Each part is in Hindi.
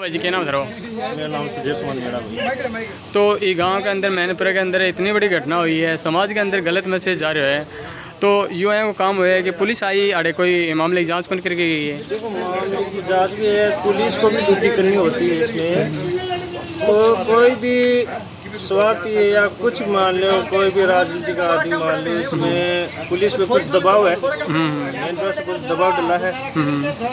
भाई क्या नाम धरो? मेरा नाम सुदेश मीणा भाई। तो ये गांव के अंदर मैनपुरा के अंदर इतनी बड़ी घटना हुई है, समाज के अंदर गलत मैसेज जा रहा है, तो यूँ है वो काम हुआ है कि पुलिस आई अरे कोई मामले की जांच कौन करके गई है? देखो मामले की जांच भी है, पुलिस को भी ड्यूटी करनी होती है इसमें। तो कोई भी स्वार्थी है या कुछ मान लो, कोई भी राजनीतिक आदमी मान लो, इसमें पुलिस पे कुछ दबाव है, मैनपुरा से कुछ दबाव डाला है,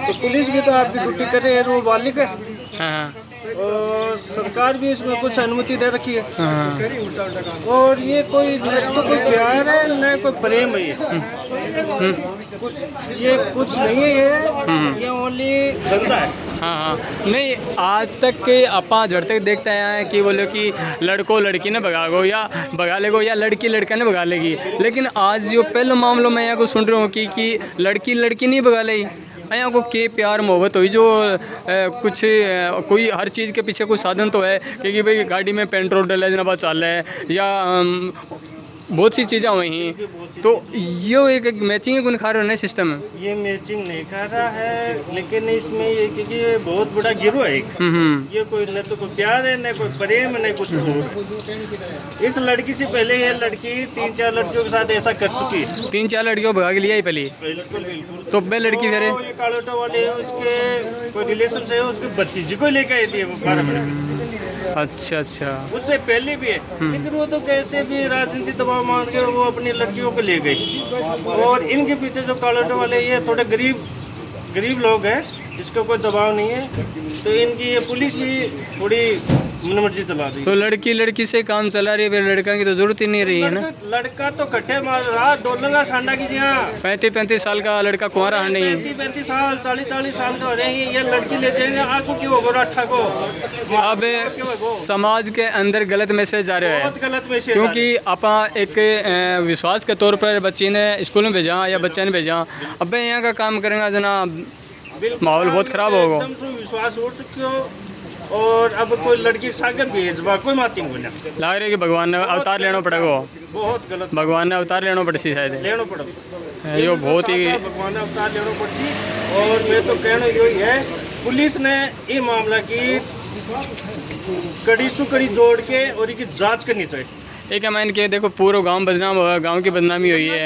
तो पुलिस भी तो आपकी ड्यूटी कर रही है, वो मालिक है। हाँ और सरकार भी इसमें कुछ अनुमति दे रखी है। हाँ। और ये कोई न तो कोई प्यार है न कोई प्रेम है, ये कुछ नहीं है, ये ओनली धंधा है। हाँ हाँ, नहीं आज तक के आपा जड़ तक देखते हैं कि बोलो कि लड़को लड़की ने भगागो या भगा लेगो या लड़की लड़का ने भगा लेगी, लेकिन आज जो पहले मामलों में यहाँ को सुन रहा हूँ कि लड़की लड़की नहीं भगा लेगी, यहाँ को के प्यार मोहब्बत हुई जो कुछ कोई हर चीज़ के पीछे कोई साधन तो है क्योंकि भाई गाड़ी में पेट्रोल डले जनाबा चाल है या बहुत सी चीज़ें वहीं, तो ये एक मैचिंग गुण खा रहा है सिस्टम है। ये मैचिंग नहीं कर रहा है, लेकिन इसमें ये क्योंकि ये बहुत बड़ा गिरोह है एक। ये कोई न तो कोई प्यार है न कोई प्रेम न कुछ और। इस लड़की से पहले ये लड़की 3-4 लड़कियों के साथ ऐसा कर चुकी है। 3-4 लड़कियों भगा के लिया ही पहले। बिल्कुल बिल्कुल। तो बे लड़की फिर ये कालोटा वाले उसके कोई रिलेशन से है, उसके भतीजी को लेकर आई थी वो 12 मिनट। अच्छा अच्छा। उससे पहले भी है, लेकिन वो तो कैसे भी राजनीति दबाव मान के वो अपनी लड़कियों को ले गई। और इनके पीछे जो कालोटे वाले ये थोड़े गरीब लोग हैं, जिसका कोई दबाव नहीं है, तो इनकी ये पुलिस भी थोड़ी मनमर्जी चला रही है। तो लड़की से काम चला रही है, फिर लड़का की तो जरूरत ही नहीं रही है ना। लड़का तो कट्टे मार रहा डोलना सांडा की 35 साल का लड़का कुंवारा है नहीं। 35 साल 40 साल का हो रहे हैं, ये लड़की ले जाएंगे आपको क्यों होगा अट्ठा को। अब समाज के अंदर गलत मैसेज जा रहा है, बहुत गलत मैसेज, क्योंकि आपा एक विश्वास के तौर पर बच्ची ने स्कूल में भेजा या बच्चे ने भेजा, अब यहाँ का काम करेंगे जनाब माहौल बहुत खराब होगा। एकदम से विश्वास उठ चुके हो, और अब कोई लड़की के साथ भेजवा कोई माती को ना लग रहा है कि भगवान ने अवतार लेना पड़ेगा। बहुत गलत, भगवान ने अवतार लेना पड़सी शायद लेना पड़ेगा, यो बहुत ही भगवान ने अवतार लेना पड़सी। और मैं तो कहना यही है, पुलिस ने ये मामला की कड़ी से कड़ी जोड़ के और इसकी जांच करनी चाहिए। एक मान के देखो पूरा गांव बदनाम हुआ, गांव की बदनामी हुई है।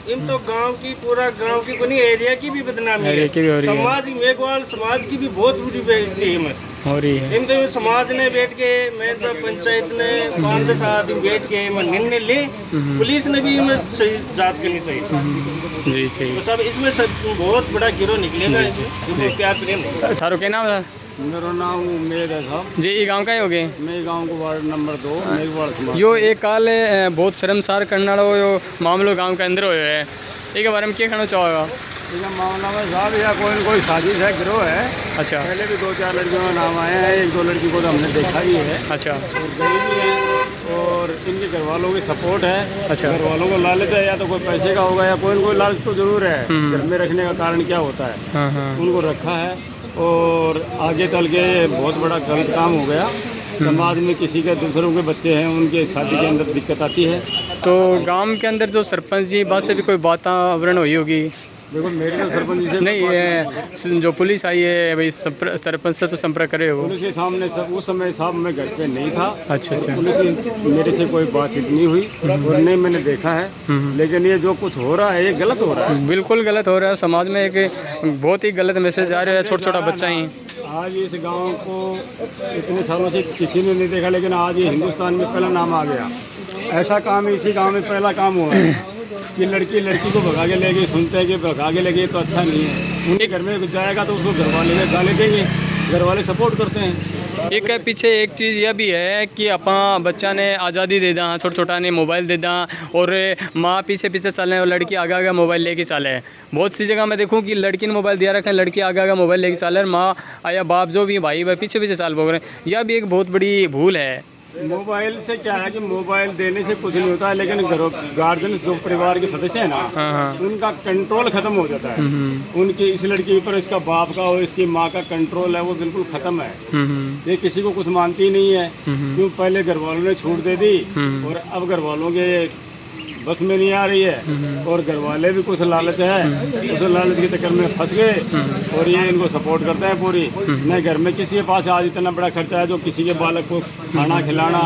इन तो गांव की पूरा गांव की बनी एरिया की भी बदनामी है, समाज मेघवाल समाज की भी बहुत बुरी बेइज्जती हो रही है। इन तो समाज ने बैठ के मैं तो पंचायत ने 5-10 आदमी बैठ के निर्णय ले, पुलिस ने भी सही जांच करनी चाहिए जी ठीक। तो सब इसमें सब बहुत बड़ा गिरोह निकलेगा, इसमें प्यार प्रेम नहीं। थारो क्या नाम है? मेरा नाम उम्मीद है साहब जी। ये गांव का ही हो गए? मेरे गांव को वार्ड नंबर 2 यो एक काल बहुत शर्मसार करने वाला यो मामलो गांव के अंदर हुए है, एक बारे में क्या कहना चाहोगा? मामला में साहब या कोई साजिश है, गिरोह है। अच्छा। पहले भी 2-4 लड़कियों का नाम आया है, 1-2 लड़की को तो हमने देखा ही है। अच्छा। और गई भी है, और इनके घर वालों की सपोर्ट है। अच्छा। घर वालों को लालच है, या तो कोई पैसे का होगा या कोई न कोई लालच तो जरूर है। घर में रखने का कारण क्या होता है, हाँ हाँ। उनको रखा है, और आगे चल के बहुत बड़ा गलत काम हो गया। समाज में किसी के दूसरों के बच्चे हैं, उनके शादी के अंदर दिक्कत आती है। तो गांव के अंदर जो सरपंच जी बात से भी कोई वातावरण हुई होगी? देखो मेरे तो सरपंच जी से नहीं, जो पुलिस आई है भाई सरपंच से तो संपर्क करे हो? पुलिस के सामने उस समय साहब मैं घर पे नहीं था। अच्छा अच्छा। पुलिस मेरे से कोई बातचीत नहीं हुई और नहीं मैंने देखा है, लेकिन ये जो कुछ हो रहा है ये गलत हो रहा है, बिल्कुल गलत हो रहा है। समाज में एक बहुत ही गलत मैसेज आ रहा है, छोटा छोटा बच्चा ही। आज इस गांव को इतने सालों से किसी ने नहीं देखा, लेकिन आज ये हिंदुस्तान में पहला नाम आ गया। ऐसा काम इसी गाँव में पहला काम हुआ है कि लड़की को भगा के ले गई। सुनते हैं कि भगा के ले गई तो अच्छा नहीं है, उनके घर में जाएगा तो उसको घर वाले गाली देंगे, घर वाले सपोर्ट करते हैं। एक पीछे एक चीज़ यह भी है कि अपा बच्चा ने आज़ादी दे दा, छोटा छोटा ने मोबाइल दे दा, और माँ पीछे पीछे चले और लड़की आगे आगे मोबाइल लेके चले। बहुत सी जगह मैं देखूँ कि लड़की ने मोबाइल दिया रखे, लड़की आगे आगे मोबाइल लेके चले, और माँ या बाप जो भी भाई पीछे पीछे चाल भोग रहे हैं। यह भी एक बहुत बड़ी भूल है। मोबाइल से क्या है कि मोबाइल देने से कुछ नहीं होता है, लेकिन गार्जियन जो परिवार के सदस्य है ना, उनका कंट्रोल खत्म हो जाता है। उनकी इस लड़की पर इसका बाप का और इसकी माँ का कंट्रोल है वो बिल्कुल खत्म है। ये किसी को कुछ मानती नहीं है, क्यों पहले घर वालों ने छूट दे दी और अब घर वालों के बस में नहीं आ रही है और घर वाले भी कुछ लालच है, उस लालच के चक्कर में फंस गए और ये इनको सपोर्ट करते हैं पूरी। न घर में किसी के पास आज इतना बड़ा खर्चा है जो किसी के बालक को खाना खिलाना,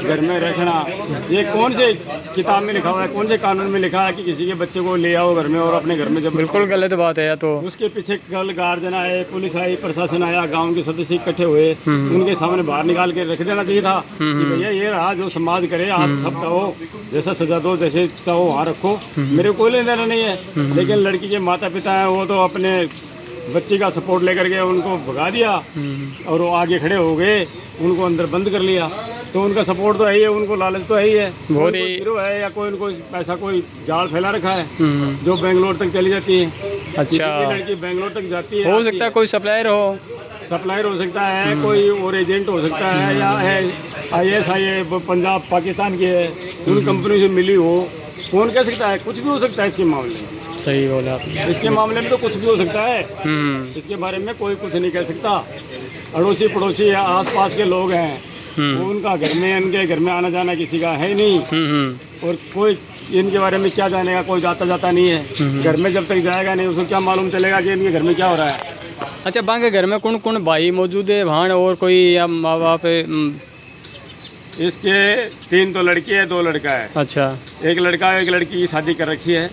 घर में रखना। ये कौन से किताब में लिखा हुआ है, कौन से कानून में लिखा है कि किसी के बच्चे को ले आओ घर में और अपने घर में जब बिल्कुल गलत बात है। या तो उसके पीछे कल गार्जियन आए, पुलिस आई, प्रशासन आया, गांव के सदस्य इकट्ठे हुए, उनके सामने बाहर निकाल के रख देना चाहिए था कि भैया ये रहा जो समाज करे, आप सब चाहो जैसा सजा दो, जैसे चाहो वहाँ रखो, मेरे को कोई लेना देना नहीं है। लेकिन लड़की के माता पिता हैं वो तो अपने बच्ची का सपोर्ट लेकर के उनको भगा दिया और वो आगे खड़े हो गए, उनको अंदर बंद कर लिया। तो उनका सपोर्ट तो है ही है, उनको लालच तो है ही है, बहुत ही हीरो है या कोई उनको ऐसा कोई जाल फैला रखा है जो बेंगलोर तक चली जाती है। अच्छा, लड़की बेंगलोर तक जाती है, हो सकता है कोई सप्लायर हो, सप्लायर हो सकता है, कोई और एजेंट हो सकता है, या है IAS पंजाब पाकिस्तान की है, उन कंपनी से मिली हो, कौन कह सकता है, कुछ भी हो सकता है इसके मामले में। सही बोला आपने। इसके मामले में तो कुछ भी हो सकता है, इसके बारे में कोई कुछ नहीं कह सकता। अड़ोसी पड़ोसी या आस पास के लोग हैं वो उनका घर में, इनके घर में आना जाना किसी का है नहीं और कोई इनके बारे में क्या जानेगा, कोई जाता नहीं है। घर में जब तक जाएगा नहीं उसको क्या मालूम चलेगा कि इनके घर में क्या हो रहा है। अच्छा, बांग के घर में कौन कौन भाई मौजूद है, भाण और कोई या माँ बाप? इसके 3 तो लड़की है, 2 लड़का है। अच्छा, एक लड़का एक लड़की की शादी कर रखी है।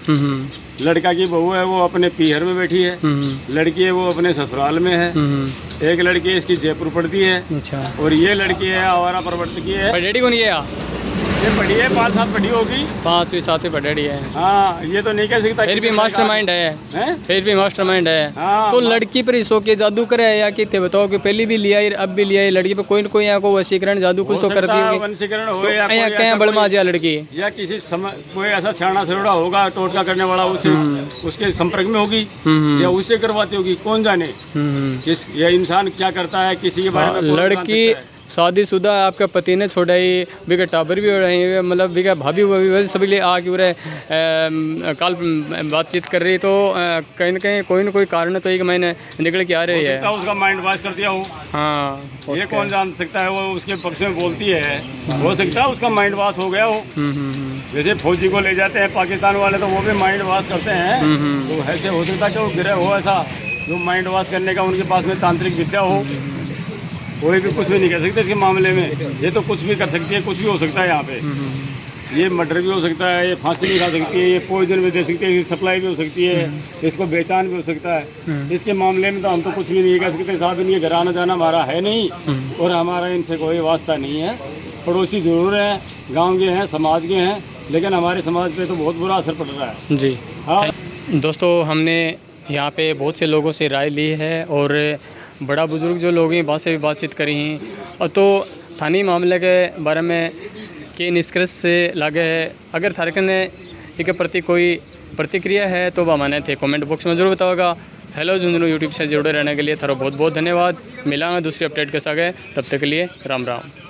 लड़का की बहू है वो अपने पीहर में बैठी है, लड़की है वो अपने ससुराल में है। एक लड़की इसकी जयपुर पढ़ती है। अच्छा, और ये लड़की है आवारा प्रवर्तकी है। पढ़ेड़ी कौन ये? ये पढ़ी है, 5 साल पढ़ी होगी, 5वीं 7वीं पढ़ेड़ी है। हाँ, ये तो नहीं कह सकता, फिर भी मास्टरमाइंड है, फिर भी मास्टरमाइंड है। हाँ, तो लड़की पर ही सो के जादू करे या कितने बताओ कि पहले भी लिया अब भी लिया, लड़की पे कोई न कोई यहाँ को वशीकरण जादू कुछ तो करती है, वंशीकरण हो या क्या बड़मा जा लड़की, या किसी कोई ऐसा सियाना सिरोड़ा होगा टोटका करने वाला, उसके संपर्क में होगी या उससे करवाती होगी, कौन जाने यह इंसान क्या करता है किसी के बारे में। लड़की शादीशुदा आपका पति ने छोड़ा ही, बिका टाबर भी हो रहे हैं, मतलब बिका भाभी हुआ भी सभी लिए आके हो रहे कल बातचीत कर रही, तो कहीं ना कहीं कोई ना कोई कारण तो एक महीने निकल के आ रही है। उसका माइंड वॉश कर दिया हो। हाँ, ये कौन जान सकता है, वो उसके पक्ष में बोलती है, हो सकता है उसका माइंड वॉश हो गया हो। जैसे फौजी को ले जाते हैं पाकिस्तान वाले तो वो भी माइंड वॉश करते हैं, तो ऐसे हो सकता है कि वो गिरे हो ऐसा जो माइंड वॉश करने का उनके पास में तांत्रिक विद्या हो। कोई भी कुछ भी नहीं कर सकते इसके मामले में, ये तो कुछ भी कर सकती है, कुछ भी हो सकता है यहाँ पे। ये मर्डर भी हो सकता है, ये फांसी भी खा सकती है, ये पॉइजन भी दे सकती है, इसकी सप्लाई भी हो सकती है, इसको बेचान भी हो सकता है। इसके मामले में तो हम तो कुछ भी नहीं कह सकते साहब, इनके घर आना जाना हमारा है नहीं और हमारा इनसे कोई वास्ता नहीं है। पड़ोसी जरूर हैं, गाँव के हैं, समाज के हैं, लेकिन हमारे समाज पे तो बहुत बुरा असर पड़ रहा है जी। हाँ दोस्तों, हमने यहाँ पे बहुत से लोगों से राय ली है और बड़ा बुजुर्ग जो लोग हैं वहाँ से भी बातचीत करी हैं, और तो स्थानीय मामले के बारे में के निष्कर्ष से लागे है। अगर थारक ने इसके प्रति कोई प्रतिक्रिया है तो वह माने थे कमेंट बॉक्स में जरूर बताओगा। हेलो झुंझुनू यूट्यूब से जुड़े रहने के लिए थारा बहुत बहुत धन्यवाद। मिलांगे दूसरी अपडेट के साथ, तब तक के लिए राम राम।